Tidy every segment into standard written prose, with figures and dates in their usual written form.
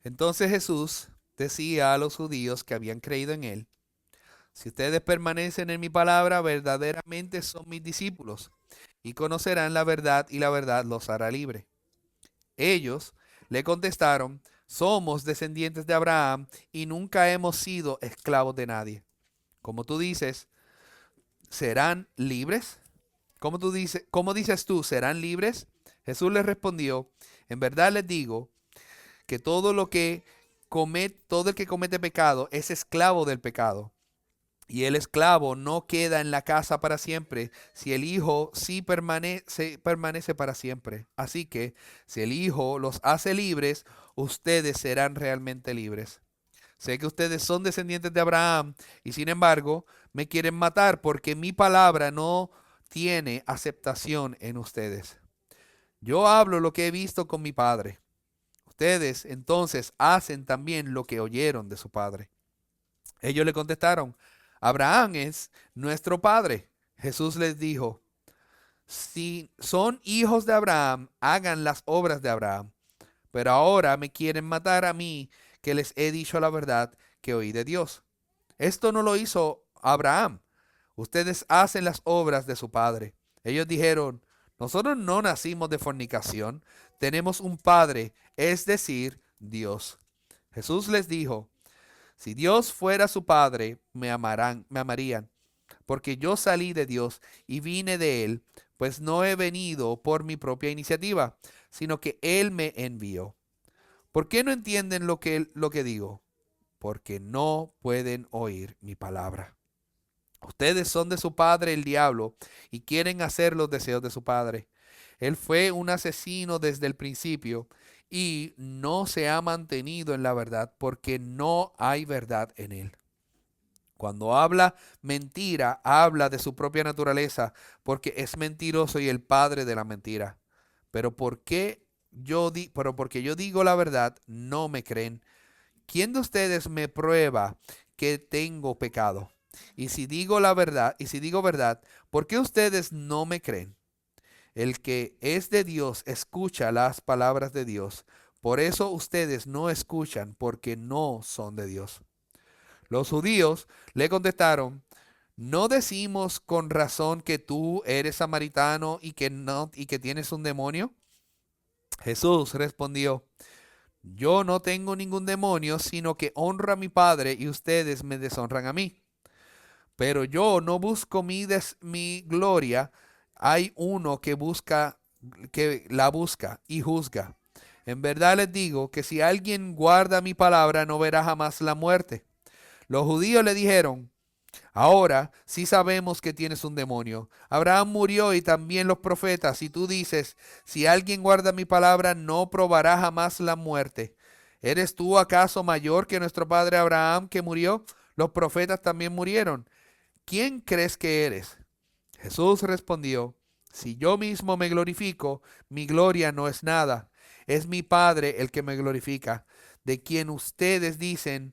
Entonces Jesús decía a los judíos que habían creído en él: si ustedes permanecen en mi palabra, verdaderamente son mis discípulos, y conocerán la verdad, y la verdad los hará libre. Ellos le contestaron: somos descendientes de Abraham y nunca hemos sido esclavos de nadie. Como tú dices, ¿serán libres? ¿Cómo dices tú, serán libres? Jesús les respondió: en verdad les digo que todo el que comete pecado es esclavo del pecado. Y el esclavo no queda en la casa para siempre, si el Hijo sí permanece para siempre. Así que, si el Hijo los hace libres, ustedes serán realmente libres. Sé que ustedes son descendientes de Abraham y sin embargo me quieren matar porque mi palabra no tiene aceptación en ustedes. Yo hablo lo que he visto con mi padre. Ustedes entonces hacen también lo que oyeron de su padre. Ellos le contestaron: Abraham es nuestro padre. Jesús les dijo: si son hijos de Abraham, hagan las obras de Abraham. Pero ahora me quieren matar a mí, que les he dicho la verdad que oí de Dios. Esto no lo hizo Abraham. Ustedes hacen las obras de su padre. Ellos dijeron: nosotros no nacimos de fornicación, tenemos un padre, es decir, Dios. Jesús les dijo: si Dios fuera su padre, me amarían, porque yo salí de Dios y vine de él, pues no he venido por mi propia iniciativa, sino que él me envió. ¿Por qué no entienden lo que digo? Porque no pueden oír mi palabra. Ustedes son de su padre el diablo y quieren hacer los deseos de su padre. Él fue un asesino desde el principio y no se ha mantenido en la verdad porque no hay verdad en él. Cuando habla mentira, habla de su propia naturaleza porque es mentiroso y el padre de la mentira. Pero porque yo digo la verdad, no me creen. ¿Quién de ustedes me prueba que tengo pecado? Y si digo la verdad, y si digo verdad, ¿por qué ustedes no me creen? El que es de Dios escucha las palabras de Dios. Por eso ustedes no escuchan, porque no son de Dios. Los judíos le contestaron: ¿no decimos con razón que tú eres samaritano y que tienes un demonio? Jesús respondió: yo no tengo ningún demonio, sino que honro a mi Padre y ustedes me deshonran a mí. Pero yo no busco mi gloria. Hay uno que la busca y juzga. En verdad les digo que si alguien guarda mi palabra, no verá jamás la muerte. Los judíos le dijeron: ahora sí sabemos que tienes un demonio. Abraham murió y también los profetas. Y tú dices: si alguien guarda mi palabra, no probará jamás la muerte. ¿Eres tú acaso mayor que nuestro padre Abraham, que murió? Los profetas también murieron. ¿Quién crees que eres? Jesús respondió: si yo mismo me glorifico, mi gloria no es nada. Es mi Padre el que me glorifica, de quien ustedes dicen,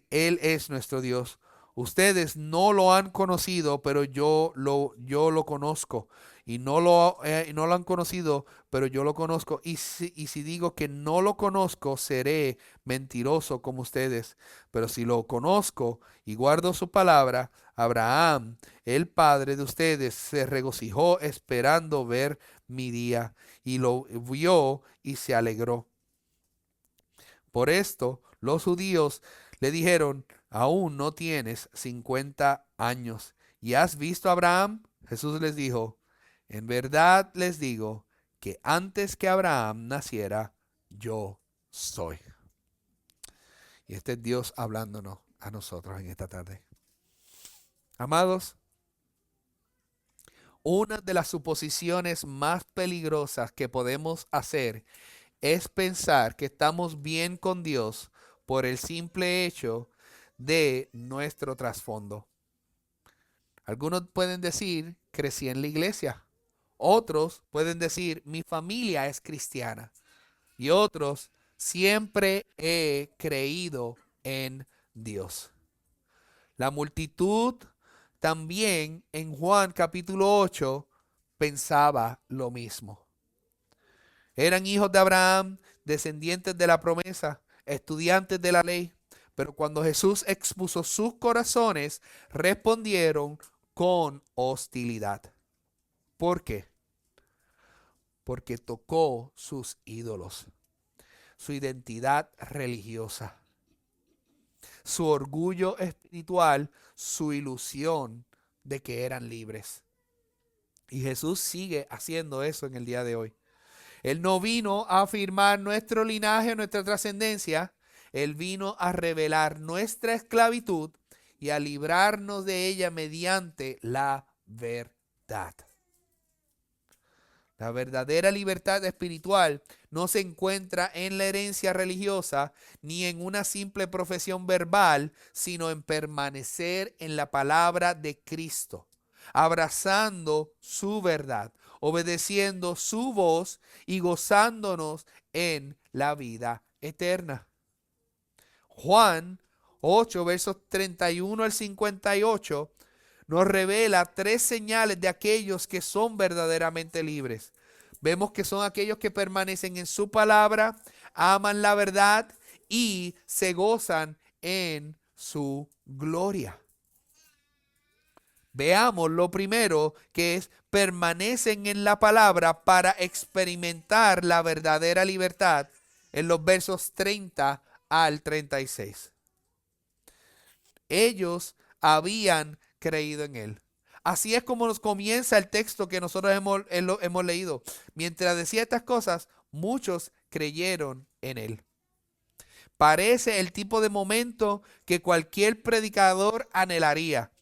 Él es nuestro Dios. Ustedes no lo han conocido, pero yo lo conozco. Y no lo han conocido, pero yo lo conozco. Y si digo que no lo conozco, seré mentiroso como ustedes. Pero si lo conozco y guardo su palabra, Abraham, el padre de ustedes, se regocijó esperando ver mi día, y lo vio y se alegró. Por esto los judíos le dijeron: aún no tienes 50 años y has visto a Abraham. Jesús les dijo: en verdad les digo que antes que Abraham naciera, yo soy. Y este es Dios hablándonos a nosotros en esta tarde. Amados, una de las suposiciones más peligrosas que podemos hacer es pensar que estamos bien con Dios por el simple hecho de nuestro trasfondo. Algunos pueden decir: crecí en la iglesia. Otros pueden decir: mi familia es cristiana. Y otros: siempre he creído en Dios. La multitud también en Juan capítulo 8 pensaba lo mismo. Eran hijos de Abraham, descendientes de la promesa, estudiantes de la ley. Pero cuando Jesús expuso sus corazones, respondieron con hostilidad. ¿Por qué? Porque tocó sus ídolos, su identidad religiosa, su orgullo espiritual, su ilusión de que eran libres. Y Jesús sigue haciendo eso en el día de hoy. Él no vino a afirmar nuestro linaje, nuestra trascendencia. Él vino a revelar nuestra esclavitud y a librarnos de ella mediante la verdad. La verdadera libertad espiritual no se encuentra en la herencia religiosa ni en una simple profesión verbal, sino en permanecer en la palabra de Cristo, abrazando su verdad, obedeciendo su voz y gozándonos en la vida eterna. Juan 8, versos 31 al 58 nos revela 3 señales de aquellos que son verdaderamente libres. Vemos que son aquellos que permanecen en su palabra, aman la verdad y se gozan en su gloria. Veamos lo primero, que es permanecen en la palabra para experimentar la verdadera libertad, en los versos 30 al 36. Ellos habían creído en él. Así es como nos comienza el texto que nosotros hemos leído. Mientras decía estas cosas, muchos creyeron en él. Parece el tipo de momento que cualquier predicador anhelaría.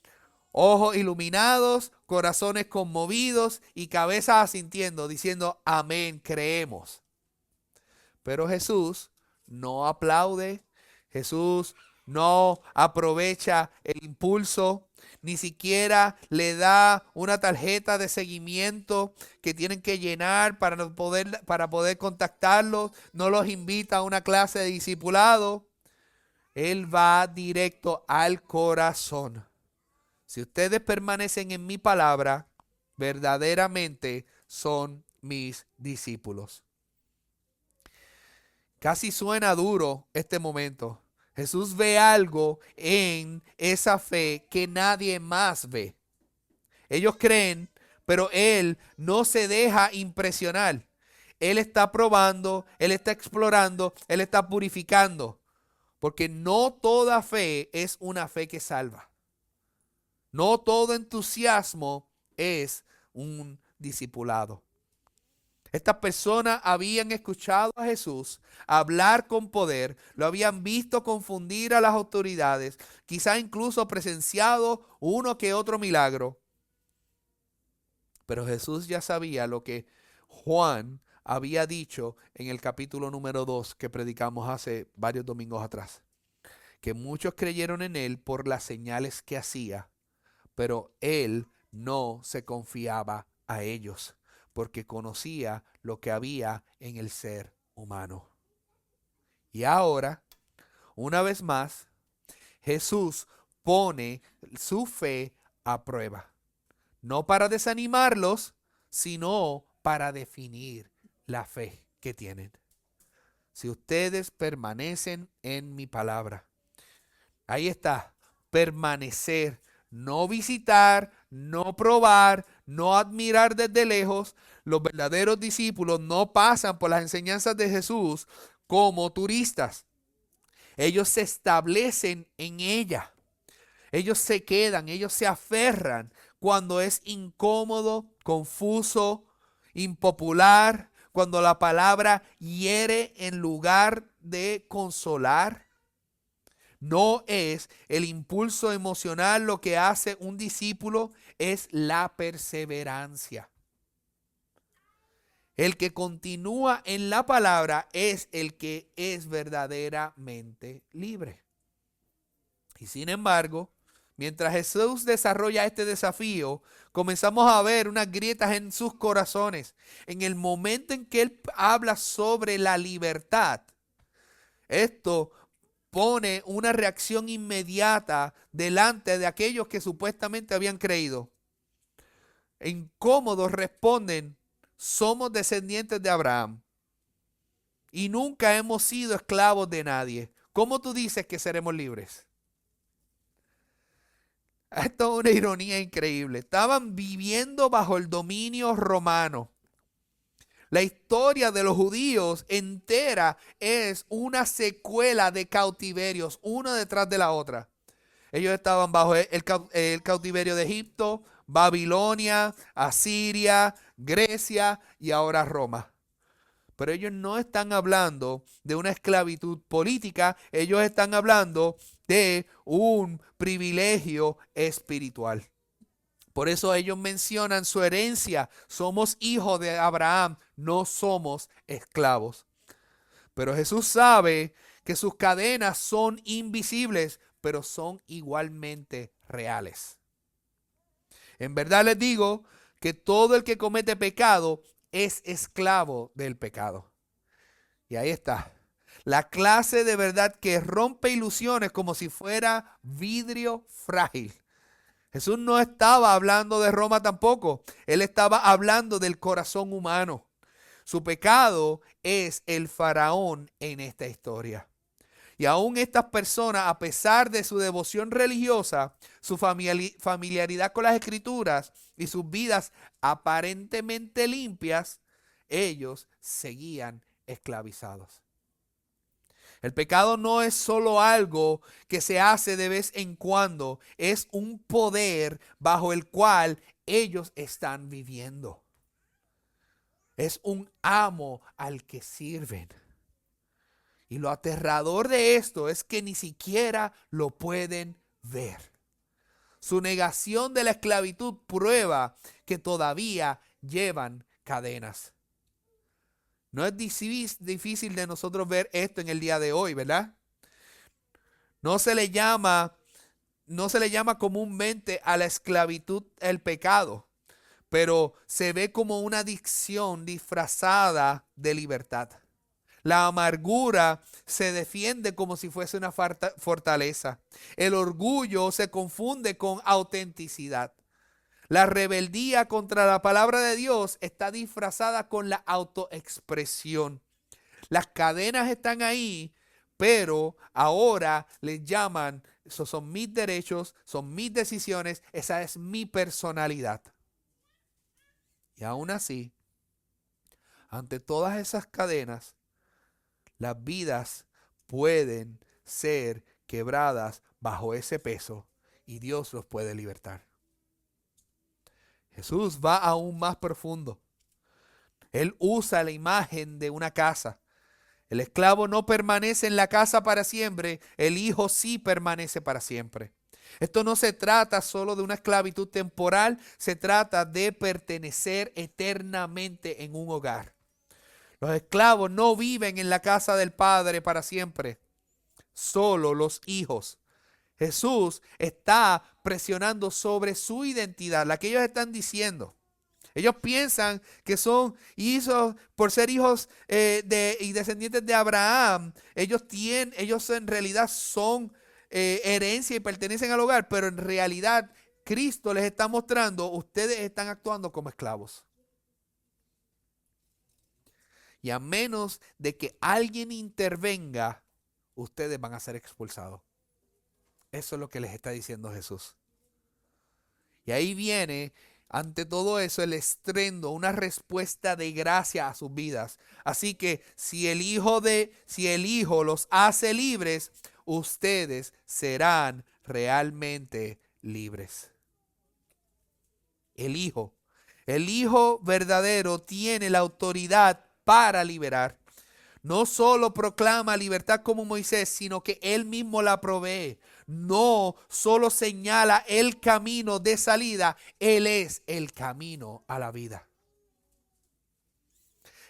Ojos iluminados, corazones conmovidos y cabezas asintiendo, diciendo amén, creemos. Pero Jesús no aplaude, Jesús no aprovecha el impulso, ni siquiera le da una tarjeta de seguimiento que tienen que llenar para poder contactarlos, no los invita a una clase de discipulado. Él va directo al corazón. Si ustedes permanecen en mi palabra, verdaderamente son mis discípulos. Casi suena duro este momento. Jesús ve algo en esa fe que nadie más ve. Ellos creen, pero Él no se deja impresionar. Él está probando, Él está explorando, Él está purificando. Porque no toda fe es una fe que salva. No todo entusiasmo es un discipulado. Estas personas habían escuchado a Jesús hablar con poder, lo habían visto confundir a las autoridades, quizá incluso presenciado uno que otro milagro. Pero Jesús ya sabía lo que Juan había dicho en el capítulo número 2 que predicamos hace varios domingos atrás. Que muchos creyeron en él por las señales que hacía, pero él no se confiaba a ellos, porque conocía lo que había en el ser humano. Y ahora, una vez más, Jesús pone su fe a prueba. No para desanimarlos, sino para definir la fe que tienen. Si ustedes permanecen en mi palabra. Ahí está, permanecer. No visitar, no probar, no admirar desde lejos. Los verdaderos discípulos no pasan por las enseñanzas de Jesús como turistas. Ellos se establecen en ella. Ellos se quedan, ellos se aferran cuando es incómodo, confuso, impopular, cuando la palabra hiere en lugar de consolar. No es el impulso emocional lo que hace un discípulo, es la perseverancia. El que continúa en la palabra es el que es verdaderamente libre. Y sin embargo, mientras Jesús desarrolla este desafío, comenzamos a ver unas grietas en sus corazones. En el momento en que Él habla sobre la libertad, esto pone una reacción inmediata delante de aquellos que supuestamente habían creído. Incómodos responden, somos descendientes de Abraham. y nunca hemos sido esclavos de nadie. ¿Cómo tú dices que seremos libres? Esto es una ironía increíble. Estaban viviendo bajo el dominio romano. La historia de los judíos entera es una secuela de cautiverios, una detrás de la otra. Ellos estaban bajo el cautiverio de Egipto, Babilonia, Asiria, Grecia y ahora Roma. Pero ellos no están hablando de una esclavitud política, ellos están hablando de un privilegio espiritual. Por eso ellos mencionan su herencia. Somos hijos de Abraham, no somos esclavos. Pero Jesús sabe que sus cadenas son invisibles, pero son igualmente reales. En verdad les digo que todo el que comete pecado es esclavo del pecado. Y ahí está. La clase de verdad que rompe ilusiones como si fuera vidrio frágil. Jesús no estaba hablando de Roma tampoco. Él estaba hablando del corazón humano. Su pecado es el faraón en esta historia. Y aún estas personas, a pesar de su devoción religiosa, su familiaridad con las escrituras y sus vidas aparentemente limpias, ellos seguían esclavizados. El pecado no es solo algo que se hace de vez en cuando, es un poder bajo el cual ellos están viviendo. Es un amo al que sirven. Y lo aterrador de esto es que ni siquiera lo pueden ver. Su negación de la esclavitud prueba que todavía llevan cadenas. No es difícil de nosotros ver esto en el día de hoy, ¿verdad? No se le llama comúnmente a la esclavitud el pecado, pero se ve como una adicción disfrazada de libertad. La amargura se defiende como si fuese una fortaleza. El orgullo se confunde con autenticidad. La rebeldía contra la palabra de Dios está disfrazada con la autoexpresión. Las cadenas están ahí, pero ahora les llaman, esos son mis derechos, son mis decisiones, esa es mi personalidad. Y aún así, ante todas esas cadenas, las vidas pueden ser quebradas bajo ese peso y Dios los puede libertar. Jesús va aún más profundo. Él usa la imagen de una casa. El esclavo no permanece en la casa para siempre, el hijo sí permanece para siempre. Esto no se trata solo de una esclavitud temporal, se trata de pertenecer eternamente en un hogar. Los esclavos no viven en la casa del Padre para siempre, solo los hijos. Jesús está presionando sobre su identidad, la que ellos están diciendo. Ellos piensan que son hijos, por ser hijos y descendientes de Abraham, ellos en realidad son herencia y pertenecen al hogar, pero en realidad Cristo les está mostrando, ustedes están actuando como esclavos. Y a menos de que alguien intervenga, ustedes van a ser expulsados. Eso es lo que les está diciendo Jesús. Y ahí viene, ante todo eso, el estrendo, una respuesta de gracia a sus vidas. Así que si el Hijo los hace libres, ustedes serán realmente libres. El Hijo verdadero tiene la autoridad para liberar. No solo proclama libertad como Moisés, sino que Él mismo la provee. No solo señala el camino de salida, Él es el camino a la vida.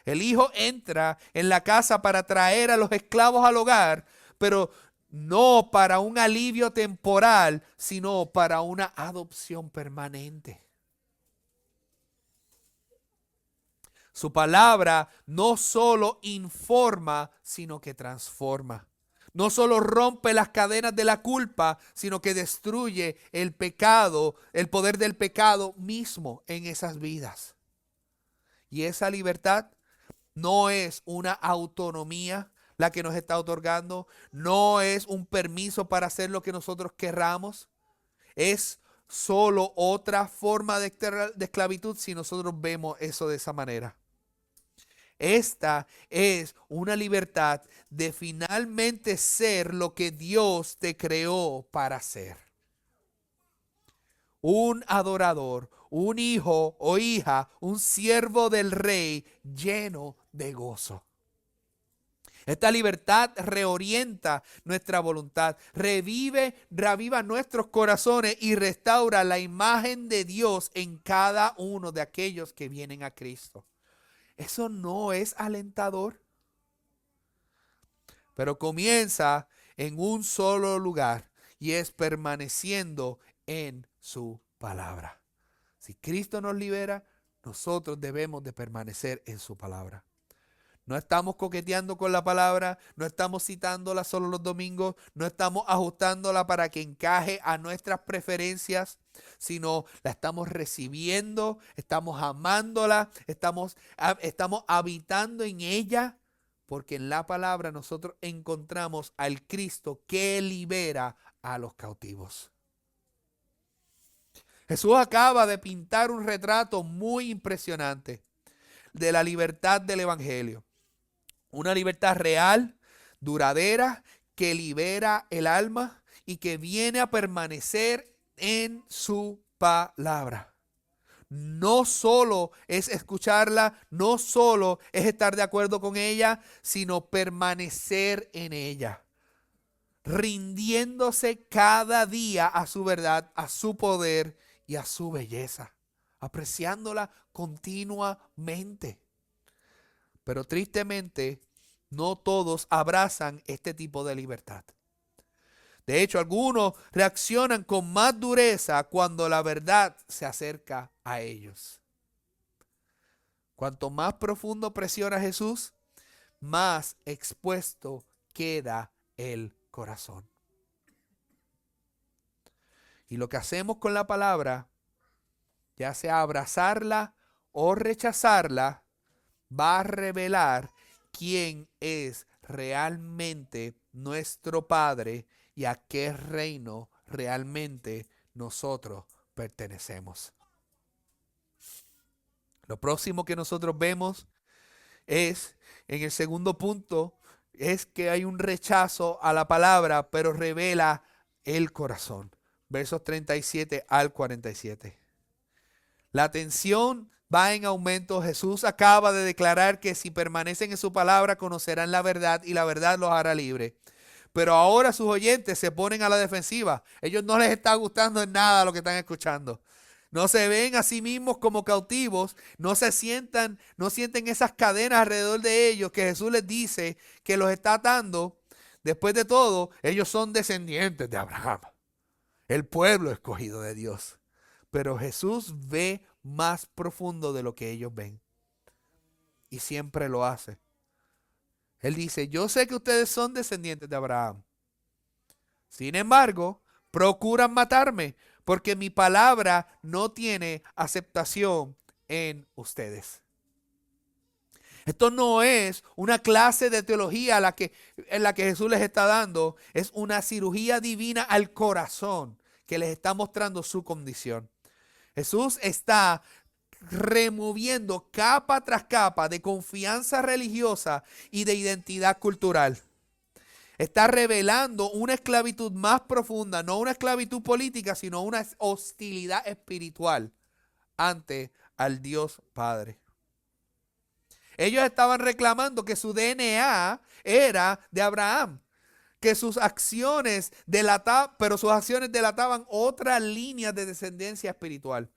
El Hijo entra en la casa para traer a los esclavos al hogar, pero no para un alivio temporal, sino para una adopción permanente. Su palabra no solo informa, sino que transforma. No solo rompe las cadenas de la culpa, sino que destruye el pecado, el poder del pecado mismo en esas vidas. Y esa libertad No es una autonomía la que nos está otorgando. No es un permiso para hacer lo que nosotros querramos. Es solo otra forma de esclavitud si nosotros vemos eso de esa manera. Esta es una libertad de finalmente ser lo que Dios te creó para ser. Un adorador, un hijo o hija, un siervo del rey lleno de gozo. Esta libertad reorienta nuestra voluntad, reviva nuestros corazones y restaura la imagen de Dios en cada uno de aquellos que vienen a Cristo. ¿Eso no es alentador? Pero comienza en un solo lugar y es permaneciendo en su palabra. Si Cristo nos libera, nosotros debemos de permanecer en su palabra. No estamos coqueteando con la palabra, no estamos citándola solo los domingos, no estamos ajustándola para que encaje a nuestras preferencias, sino la estamos recibiendo, estamos amándola, estamos habitando en ella, porque en la palabra nosotros encontramos al Cristo que libera a los cautivos. Jesús acaba de pintar un retrato muy impresionante de la libertad del Evangelio. Una libertad real, duradera, que libera el alma y que viene a permanecer en su palabra. No solo es escucharla, no solo es estar de acuerdo con ella, sino permanecer en ella, rindiéndose cada día a su verdad, a su poder y a su belleza, apreciándola continuamente. Pero tristemente, no todos abrazan este tipo de libertad. De hecho, algunos reaccionan con más dureza cuando la verdad se acerca a ellos. Cuanto más profundo presiona Jesús, más expuesto queda el corazón. Y lo que hacemos con la palabra, ya sea abrazarla o rechazarla, va a revelar quién es realmente nuestro Padre y a qué reino realmente nosotros pertenecemos. Lo próximo que nosotros vemos es, en el segundo punto, es que hay un rechazo a la palabra, pero revela el corazón. Versos 37 al 47. La tensión va en aumento. Jesús acaba de declarar que si permanecen en su palabra conocerán la verdad y la verdad los hará libres. Pero ahora sus oyentes se ponen a la defensiva. Ellos no les está gustando en nada lo que están escuchando. No se ven a sí mismos como cautivos, no sienten esas cadenas alrededor de ellos que Jesús les dice que los está atando. Después de todo, ellos son descendientes de Abraham, el pueblo escogido de Dios. Pero Jesús ve más profundo de lo que ellos ven. Y siempre lo hace. Él dice, yo sé que ustedes son descendientes de Abraham. Sin embargo, procuran matarme porque mi palabra no tiene aceptación en ustedes. Esto no es una clase de teología en la que Jesús les está dando. Es una cirugía divina al corazón que les está mostrando su condición. Jesús está removiendo capa tras capa de confianza religiosa y de identidad cultural. Está revelando una esclavitud más profunda, no una esclavitud política, sino una hostilidad espiritual ante al Dios Padre. Ellos estaban reclamando que su DNA era de Abraham, que sus acciones delataban otra línea de descendencia espiritual.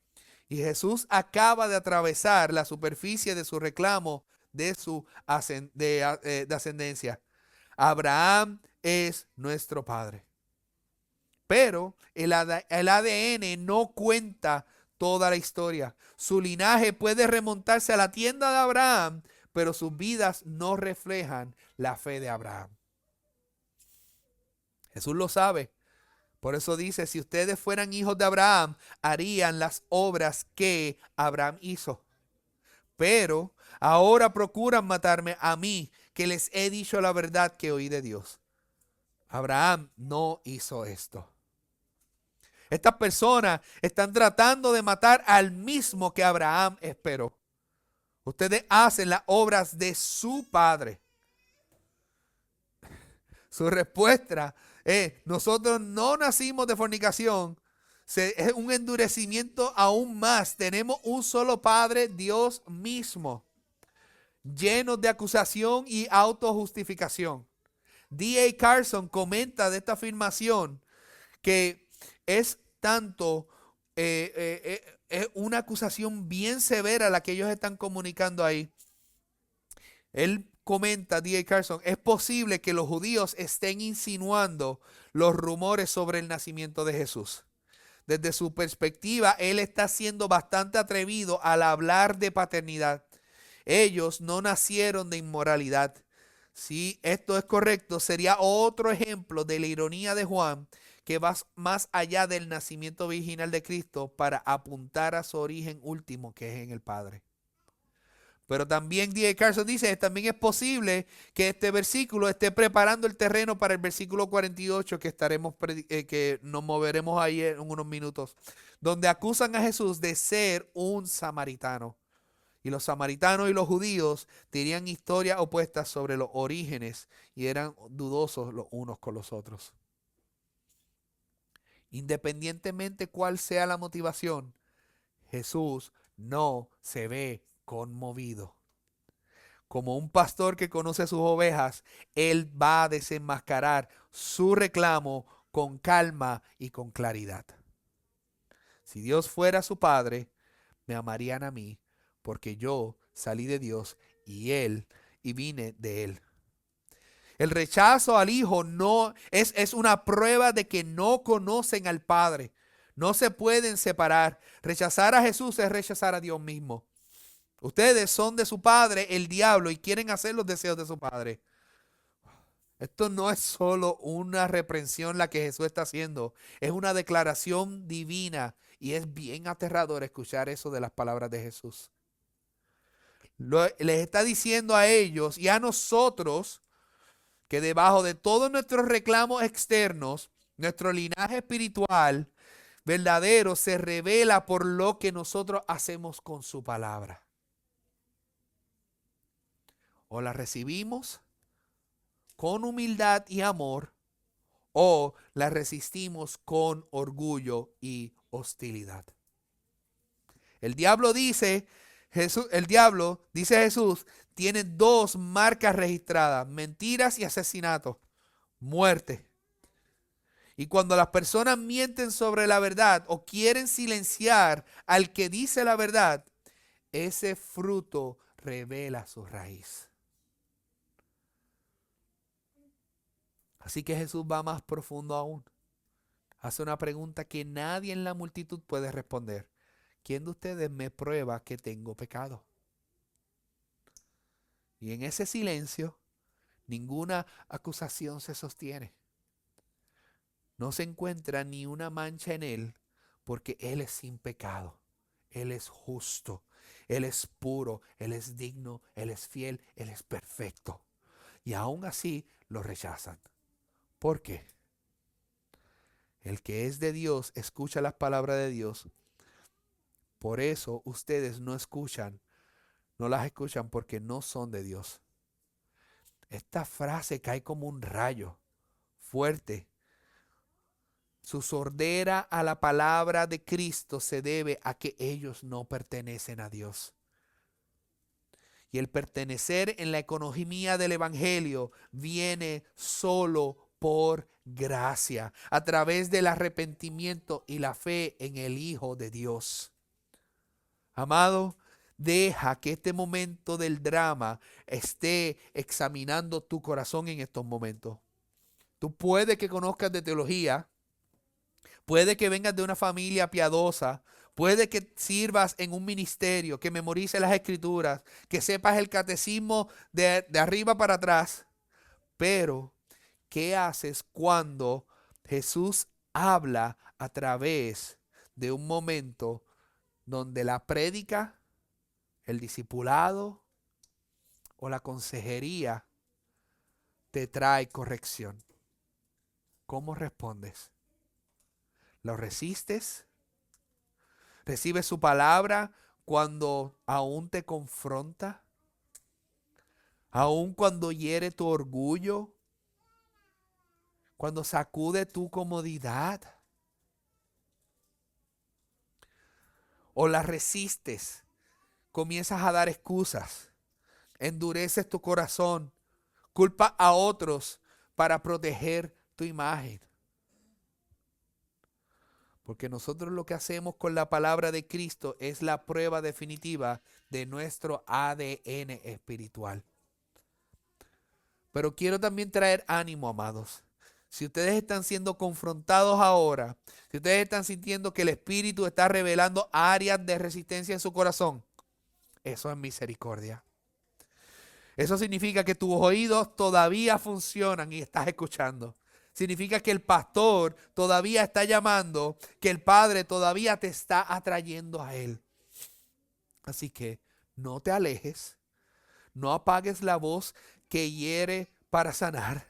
Y Jesús acaba de atravesar la superficie de su reclamo de su ascendencia. Abraham es nuestro padre. Pero el ADN no cuenta toda la historia. Su linaje puede remontarse a la tienda de Abraham, pero sus vidas no reflejan la fe de Abraham. Jesús lo sabe. Por eso dice, si ustedes fueran hijos de Abraham, harían las obras que Abraham hizo. Pero Ahora procuran matarme a mí, que les he dicho la verdad que oí de Dios. Abraham no hizo esto. Estas personas están tratando de matar al mismo que Abraham esperó. Ustedes hacen las obras de su padre. Su respuesta es: nosotros no nacimos de fornicación. Es un endurecimiento aún más. Tenemos un solo Padre, Dios mismo, llenos de acusación y autojustificación. D.A. Carson comenta de esta afirmación que es tanto es una acusación bien severa la que ellos están comunicando ahí. Él comenta, D.A. Carson, es posible que los judíos estén insinuando los rumores sobre el nacimiento de Jesús. Desde su perspectiva, él está siendo bastante atrevido al hablar de paternidad. Ellos no nacieron de inmoralidad. Si esto es correcto, sería otro ejemplo de la ironía de Juan, que va más allá del nacimiento virginal de Cristo para apuntar a su origen último, que es en el Padre. Pero también D.A. Carson dice, también es posible que este versículo esté preparando el terreno para el versículo 48 que nos moveremos ahí en unos minutos, donde acusan a Jesús de ser un samaritano. Y los samaritanos y los judíos tenían historias opuestas sobre los orígenes y eran dudosos los unos con los otros. Independientemente cuál sea la motivación, Jesús no se ve conmovido. Como un pastor que conoce a sus ovejas, él va a desenmascarar su reclamo con calma y con claridad. Si Dios fuera su padre, me amarían a mí, porque yo salí de Dios y vine de él. El rechazo al hijo no es una prueba de que no conocen al Padre. No se pueden separar. Rechazar a Jesús es rechazar a Dios mismo. Ustedes son de su padre, el diablo, y quieren hacer los deseos de su padre. Esto no es solo una reprensión la que Jesús está haciendo. Es una declaración divina. Y es bien aterrador escuchar eso de las palabras de Jesús. Les está diciendo a ellos y a nosotros que debajo de todos nuestros reclamos externos, nuestro linaje espiritual verdadero se revela por lo que nosotros hacemos con su palabra. O la recibimos con humildad y amor, o la resistimos con orgullo y hostilidad. El diablo dice Jesús, tiene dos marcas registradas: mentiras y asesinato, muerte. Y cuando las personas mienten sobre la verdad o quieren silenciar al que dice la verdad, ese fruto revela su raíz. Así que Jesús va más profundo aún. Hace una pregunta que nadie en la multitud puede responder. ¿Quién de ustedes me prueba que tengo pecado? Y en ese silencio, ninguna acusación se sostiene. No se encuentra ni una mancha en él, porque él es sin pecado. Él es justo, él es puro, él es digno, él es fiel, él es perfecto. Y aún así lo rechazan. ¿Por qué? El que es de Dios escucha las palabras de Dios. Por eso ustedes no las escuchan porque no son de Dios. Esta frase cae como un rayo fuerte. Su sordera a la palabra de Cristo se debe a que ellos no pertenecen a Dios. Y el pertenecer en la economía del Evangelio viene solo por gracia, a través del arrepentimiento y la fe en el Hijo de Dios. Amado, deja que este momento del drama esté examinando tu corazón en estos momentos. Tú puedes que conozcas de teología, puede que vengas de una familia piadosa, puede que sirvas en un ministerio, que memorices las escrituras, que sepas el catecismo de arriba para atrás. Pero, ¿qué haces cuando Jesús habla a través de un momento donde la prédica, el discipulado, o la consejería te trae corrección? ¿Cómo respondes? ¿Lo resistes? ¿Recibes su palabra cuando aún te confronta? ¿Aún cuando hiere tu orgullo? ¿Cuando sacude tu comodidad? ¿O la resistes? Comienzas a dar excusas, endureces tu corazón, culpas a otros para proteger tu imagen. Porque nosotros lo que hacemos con la palabra de Cristo es la prueba definitiva de nuestro ADN espiritual. Pero quiero también traer ánimo, amados. Si ustedes están siendo confrontados ahora, si ustedes están sintiendo que el Espíritu está revelando áreas de resistencia en su corazón, eso es misericordia. Eso significa que tus oídos todavía funcionan y estás escuchando. Significa que el pastor todavía está llamando, que el Padre todavía te está atrayendo a Él. Así que no te alejes, no apagues la voz que hiere para sanar.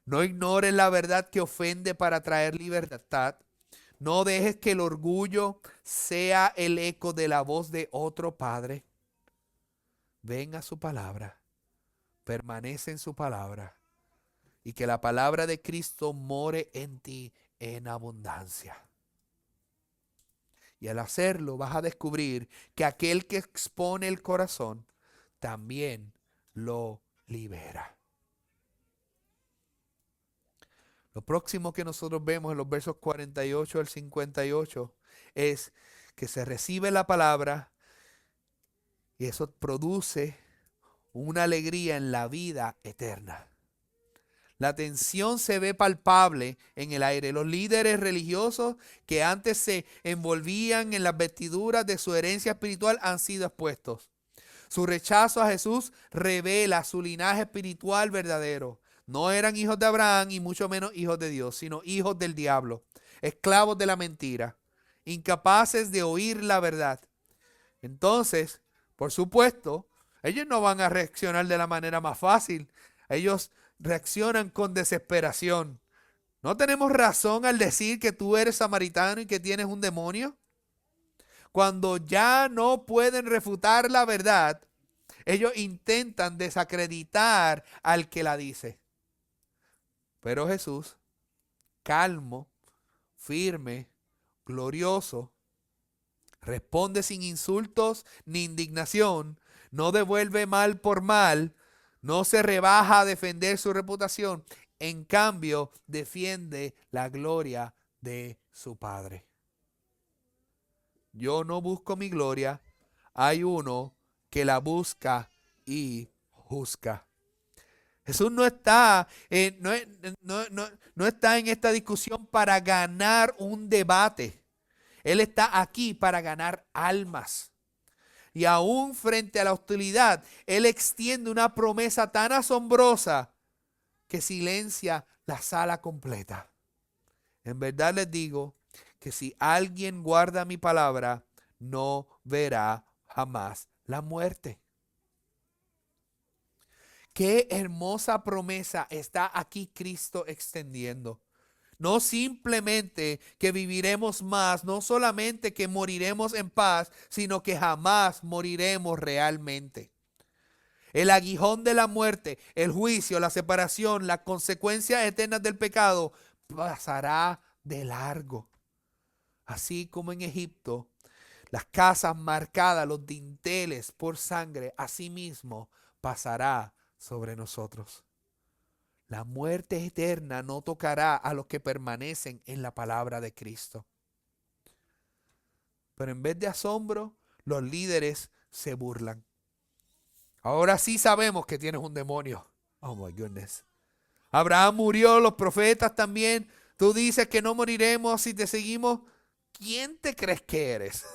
No ignores la verdad que ofende para traer libertad. No dejes que el orgullo sea el eco de la voz de otro padre. Ven a su palabra, permanece en su palabra y que la palabra de Cristo more en ti en abundancia. Y al hacerlo vas a descubrir que aquel que expone el corazón también lo libera. Lo próximo que nosotros vemos en los versos 48 al 58 es que se recibe la palabra y eso produce una alegría en la vida eterna. La tensión se ve palpable en el aire. Los líderes religiosos que antes se envolvían en las vestiduras de su herencia espiritual han sido expuestos. Su rechazo a Jesús revela su linaje espiritual verdadero. No eran hijos de Abraham y mucho menos hijos de Dios, sino hijos del diablo, esclavos de la mentira, incapaces de oír la verdad. Entonces, por supuesto, ellos no van a reaccionar de la manera más fácil. Ellos reaccionan con desesperación. ¿No tenemos razón al decir que tú eres samaritano y que tienes un demonio? Cuando ya no pueden refutar la verdad, ellos intentan desacreditar al que la dice. Pero Jesús, calmo, firme, glorioso, responde sin insultos ni indignación, no devuelve mal por mal, no se rebaja a defender su reputación, en cambio defiende la gloria de su Padre. Yo no busco mi gloria, hay uno que la busca y juzga. Jesús no está, no está en esta discusión para ganar un debate. Él está aquí para ganar almas. Y aún frente a la hostilidad, Él extiende una promesa tan asombrosa que silencia la sala completa. En verdad les digo que si alguien guarda mi palabra, no verá jamás la muerte. Qué hermosa promesa está aquí Cristo extendiendo. No simplemente que viviremos más, no solamente que moriremos en paz, sino que jamás moriremos realmente. El aguijón de la muerte, el juicio, la separación, las consecuencias eternas del pecado pasará de largo. Así como en Egipto, las casas marcadas, los dinteles por sangre, asimismo pasará sobre nosotros. La muerte eterna no tocará a los que permanecen en la palabra de Cristo. Pero en vez de asombro, los líderes se burlan. Ahora sí sabemos que tienes un demonio. Oh my goodness. Abraham murió, los profetas también. Tú dices que no moriremos si te seguimos. ¿Quién te crees que eres?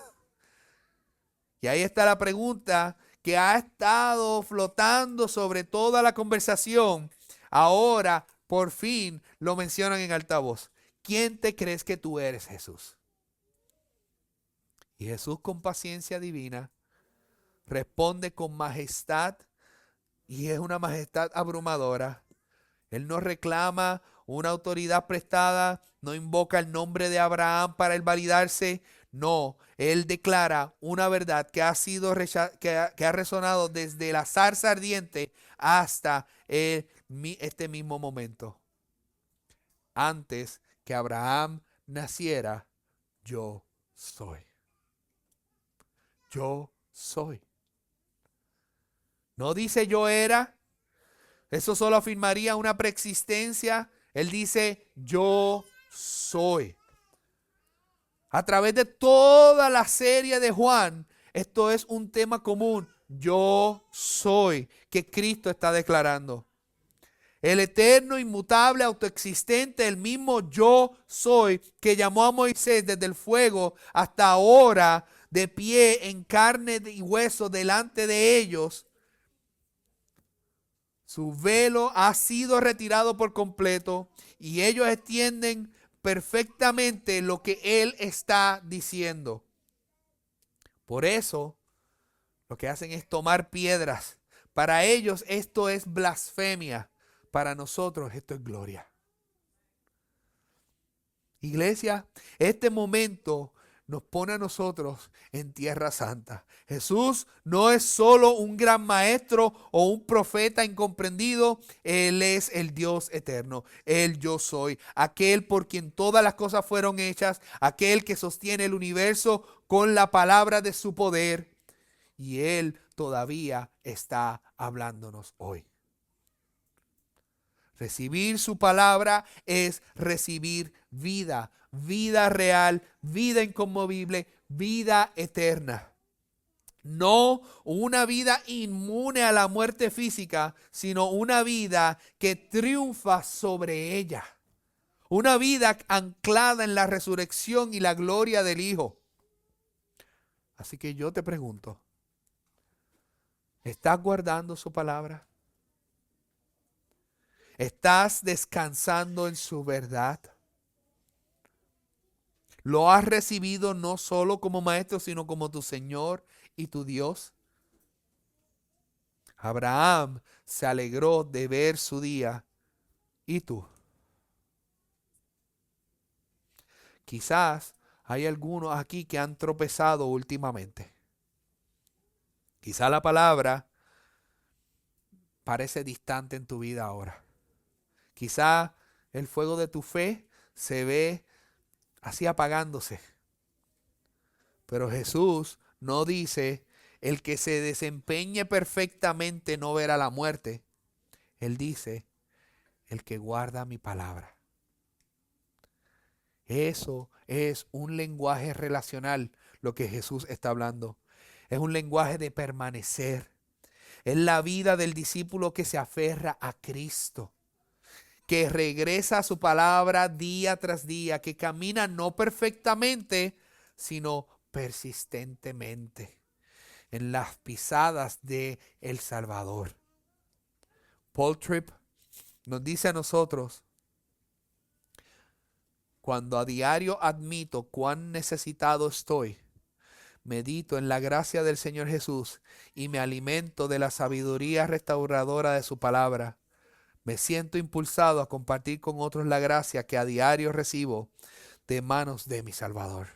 Y ahí está la pregunta que ha estado flotando sobre toda la conversación. Ahora, por fin, lo mencionan en alta voz. ¿Quién te crees que tú eres, Jesús? Y Jesús, con paciencia divina, responde con majestad y es una majestad abrumadora. Él no reclama una autoridad prestada, no invoca el nombre de Abraham para el validarse. No, él declara una verdad que ha sido que ha resonado desde la zarza ardiente hasta este mismo momento. Antes que Abraham naciera, yo soy. Yo soy. No dice yo era. Eso solo afirmaría una preexistencia. Él dice yo soy. A través de toda la serie de Juan, esto es un tema común. Yo soy, que Cristo está declarando. El eterno, inmutable, autoexistente, el mismo yo soy que llamó a Moisés desde el fuego hasta ahora de pie en carne y hueso delante de ellos. Su velo ha sido retirado por completo y ellos entienden perfectamente lo que Él está diciendo. Por eso, lo que hacen es tomar piedras. Para ellos esto es blasfemia. Para nosotros esto es gloria. Iglesia, este momento nos pone a nosotros en tierra santa. Jesús no es solo un gran maestro o un profeta incomprendido. Él es el Dios eterno, el yo soy, aquel por quien todas las cosas fueron hechas, aquel que sostiene el universo con la palabra de su poder. Y Él todavía está hablándonos hoy. Recibir su palabra es recibir vida, vida real, vida inconmovible, vida eterna. No una vida inmune a la muerte física, sino una vida que triunfa sobre ella. Una vida anclada en la resurrección y la gloria del Hijo. Así que yo te pregunto, ¿estás guardando su palabra? ¿Estás descansando en su verdad? ¿Lo has recibido no solo como maestro, sino como tu Señor y tu Dios? Abraham se alegró de ver su día. ¿Y tú? Quizás hay algunos aquí que han tropezado últimamente. Quizás la palabra parece distante en tu vida ahora. Quizás el fuego de tu fe se ve así apagándose. Pero Jesús no dice, el que se desempeñe perfectamente no verá la muerte. Él dice, el que guarda mi palabra. Eso es un lenguaje relacional, lo que Jesús está hablando. Es un lenguaje de permanecer. Es la vida del discípulo que se aferra a Cristo, que regresa a su palabra día tras día, que camina no perfectamente, sino persistentemente en las pisadas de el Salvador. Paul Tripp nos dice a nosotros, cuando a diario admito cuán necesitado estoy, medito en la gracia del Señor Jesús y me alimento de la sabiduría restauradora de su palabra, me siento impulsado a compartir con otros la gracia que a diario recibo de manos de mi Salvador.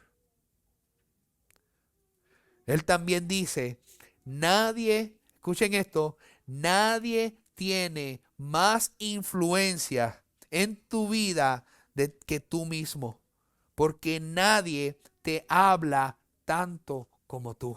Él también dice, nadie, escuchen esto, nadie tiene más influencia en tu vida que tú mismo, porque nadie te habla tanto como tú.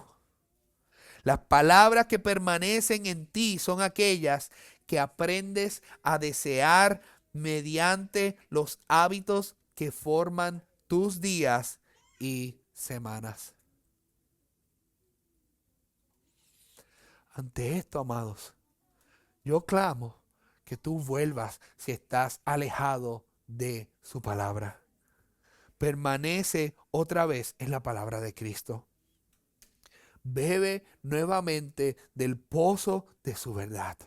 Las palabras que permanecen en ti son aquellas que aprendes a desear mediante los hábitos que forman tus días y semanas. Ante esto, amados, yo clamo que tú vuelvas si estás alejado de su palabra. Permanece otra vez en la palabra de Cristo. Bebe nuevamente del pozo de su verdad.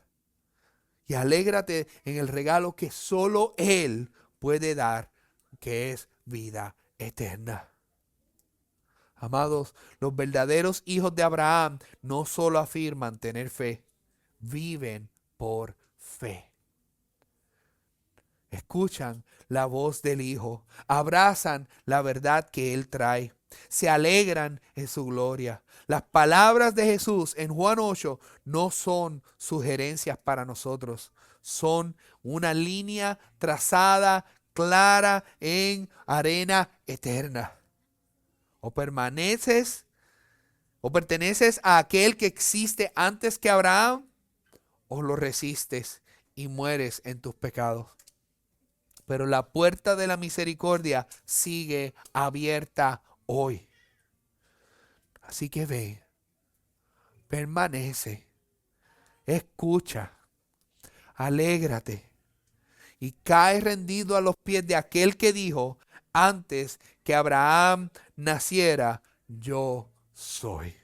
Y alégrate en el regalo que solo Él puede dar, que es vida eterna. Amados, los verdaderos hijos de Abraham no solo afirman tener fe, viven por fe. Escuchan la voz del Hijo, abrazan la verdad que Él trae, se alegran en su gloria. Las palabras de Jesús en Juan 8 no son sugerencias para nosotros, son una línea trazada clara en arena eterna. O permaneces o perteneces a aquel que existe antes que Abraham, o lo resistes y mueres en tus pecados. Pero la puerta de la misericordia sigue abierta hoy. Así que ve, permanece, escucha, alégrate y cae rendido a los pies de aquel que dijo: antes que Abraham naciera, yo soy.